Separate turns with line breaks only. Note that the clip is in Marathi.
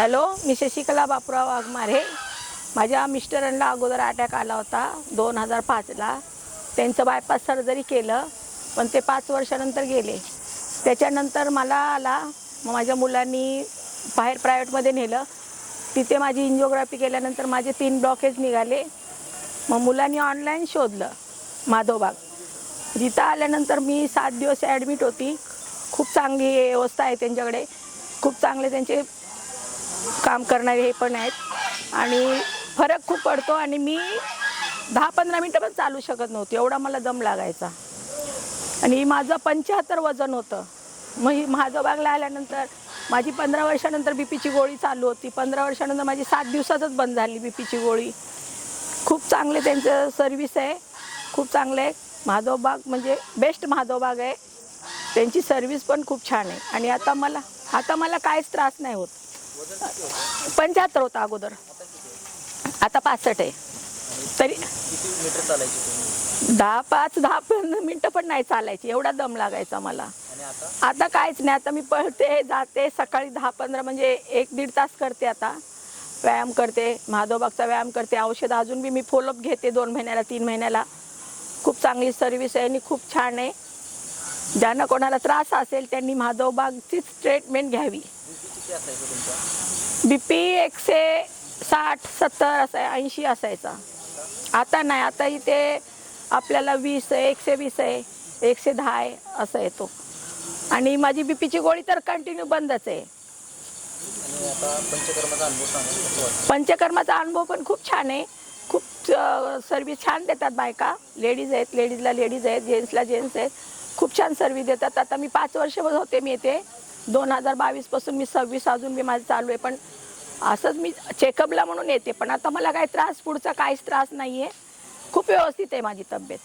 हॅलो, मी शशिकला बापूराव वाघमारे. माझ्या मिस्टरांना अगोदर अटॅक आला होता 2005ला. त्यांचं बायपास सर्जरी केलं, पण ते 5 वर्षानंतर गेले. त्याच्यानंतर मला आला. मग माझ्या मुलांनी बाहेर प्रायव्हेटमध्ये नेलं. तिथे माझी एंजिओग्राफी केल्यानंतर माझे 3 ब्लॉकेज निघाले. मग मुलांनी ऑनलाईन शोधलं माधवबाग. तिथं आल्यानंतर मी 7 दिवस ॲडमिट होती. खूप चांगली व्यवस्था आहे त्यांच्याकडे. खूप चांगले त्यांचे काम करणारे हे पण आहेत आणि फरक खूप पडतो. आणि मी 10-15 मिनटं पण चालू शकत नव्हती, एवढा मला दम लागायचा. आणि माझं 75 वजन होतं. मग माधवबागला आल्यानंतर माझी 15 वर्षानंतर बीपीची गोळी चालू होती. 15 वर्षानंतर माझी 7 दिवसातच बंद झाली बीपीची गोळी. खूप चांगले त्यांचं सर्व्हिस आहे, खूप चांगलं आहे. माधवबाग म्हणजे बेस्ट माधवबाग आहे. त्यांची सर्व्हिस पण खूप छान आहे. आणि आता मला काहीच त्रास नाही होत. 75 होता अगोदर, आता 65 आहे. तरी 10-15 मिनटं पण नाही चालायची, एवढा दम लागायचा मला. आता काहीच नाही. आता मी पळते, जाते. सकाळी 10-15 म्हणजे 1-1.5 तास करते. आता व्यायाम करते, माधवबागचा व्यायाम करते. औषध अजून बी मी फॉलोअप घेते 2 महिन्याला 3 महिन्याला. खूप चांगली सर्व्हिस आहे आणि खूप छान आहे. ज्यांना कोणाला त्रास असेल त्यांनी माधवबागचीच ट्रीटमेंट घ्यावी. बीपी 160-70 असायचा, 80 असायचा. आता नाही. आता इथे आपल्याला 20 आहे, 120 आहे, 110 आहे असं येतो. आणि माझी बीपीची गोळी तर कंटिन्यू बंदच आहे. पंचकर्माचा अनुभव पण खूप छान आहे. खूप सर्व्हिस छान देतात बायका. लेडीज आहेत, लेडीजला लेडीज आहेत, जेंट्सला जेंट्स आहेत. खूप छान सर्व्हिस देतात. आता मी 5 वर्ष होते मी येते. 2022 पासून मी 26 अजून मी माझं चालू आहे. पण असंच मी चेकअपला म्हणून येते. पण आता मला काही त्रास, पुढचा काहीच त्रास नाही आहे. खूप व्यवस्थित आहे माझी तब्येत.